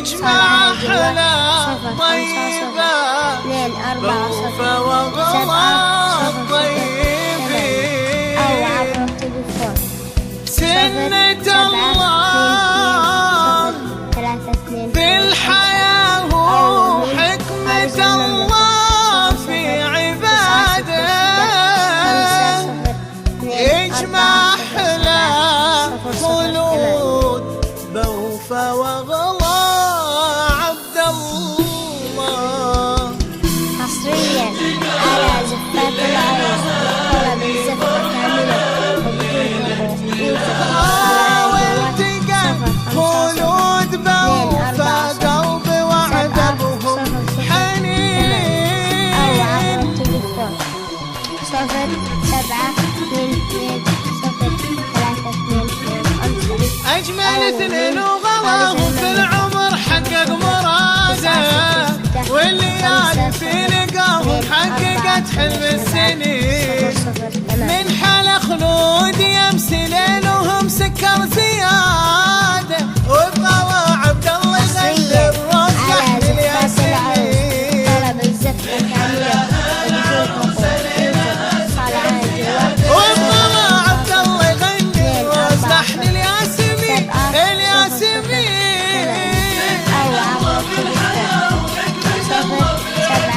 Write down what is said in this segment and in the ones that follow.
اجمع أحلى طيبة بوفا وغلا الطيبين أو عبر التليفون سنة الله في الحياة وحكمة الله في عباده يجمع أحلى خلود بوفا وغلا عبد الله. حصريا على زفات العروس طلب الزفة كاملة خلود بوفا قلب وعدبهم حنين أو عبر التليفون 0 7 2 2 0 3 2 2 5. أجمل اثنين وغلاهم في العمر حقق مراده والليالي في لقاهم حققت حلم السنين من حال خلود يمس ليلهم سكر زياده وبغلا عبد الله يغني الروس لحن الياسمين طلب الزفة كاملة وبغلا عبد الله يغني الروس لحن الياسمين أو عبر التليفون 0 7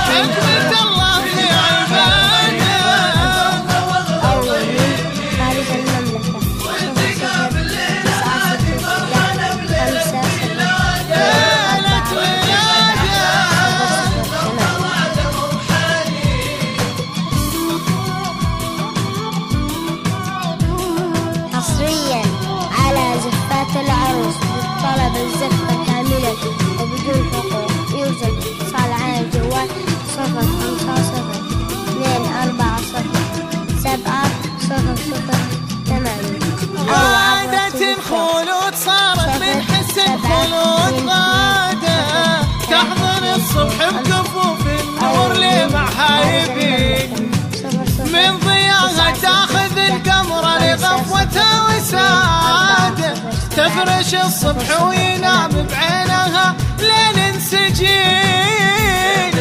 حكمة الله في عباده أو من خارج المملكة 0 ليلة ولاده حصريا على زفات العروس طلب الزفة كاملة وبدون حقوق يوجد اتصال على الجوال 0 5 0 2 4 0 7 0 0 8. عادة خلود صارت من حسن خلود غادة تحضن الصبح بكفوف النور لمحايبين من ضياها تاخذ القمر لغفوتها وساده تفرش الصبح وينام بعينها لين سجين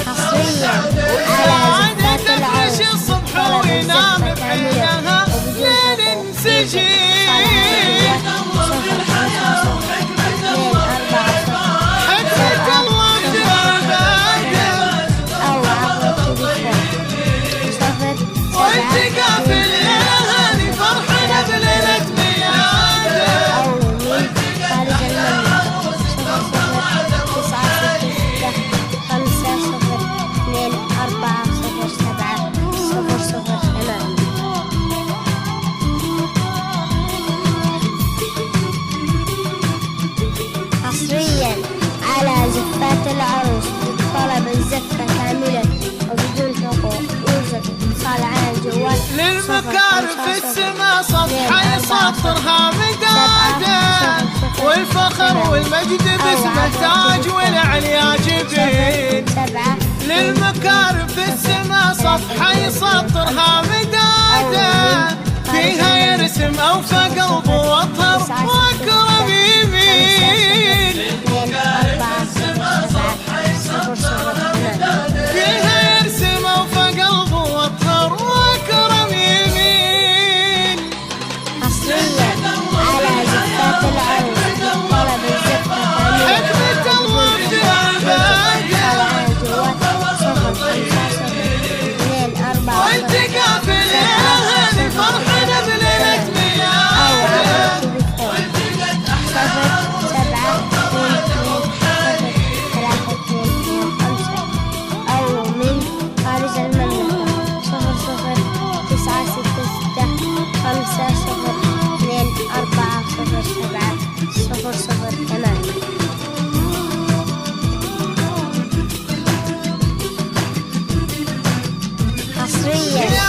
حصريا على زفات العروس تفرش الصبح وينام بعينها لين سجين حكمة الله في عباده أو عبر التليفون 0 والتقى في الأهالي فرحنا بليلة ميلاده أو من خارج المملكة 0 9 6 5 0 2 4 0 7 0 0 8. حصريا على زفات العروس طلب الزفة كاملة وبدون حقوق يوجد اتصال على الجوال للمكارم في السما صفحة يسطرها مداده والفخر والمجد باسمه تاج والعليا جبين 7 للمكارم في السما صفحة يسطرها مداده فيها يرسم أوفى قلب وأطهر وأكرم يمين فيها يرسم أوفى قلب وأطهر وأكرم يمين حصريا على زفات العروس طلب الزفة كاملة حكمة الله في عباده والتقى في الأهالي فرحنا بليلة ميلاده أو من خارج المملكة 0 9 6 6 5 0 2 4 0 7 0 0 8. حصريا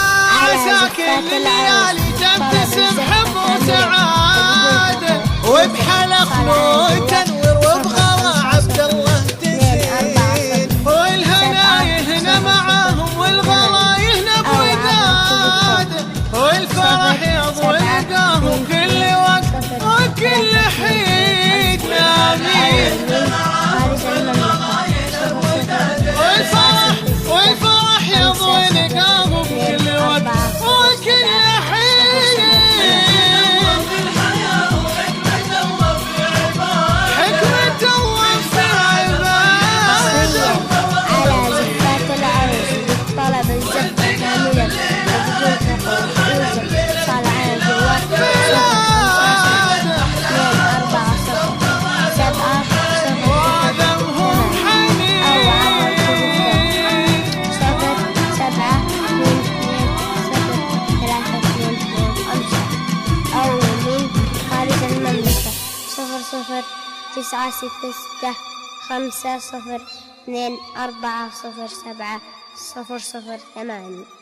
على ساكن الليالي تبتسم حب وسعادة وبحلا خلود تنور وبغلا عبد الله تزين والهنا يهنا معاهم والغلا يهنا بوداده والفرح يضوي لقاهم كل وقت وكل صفر 966 502 407 008.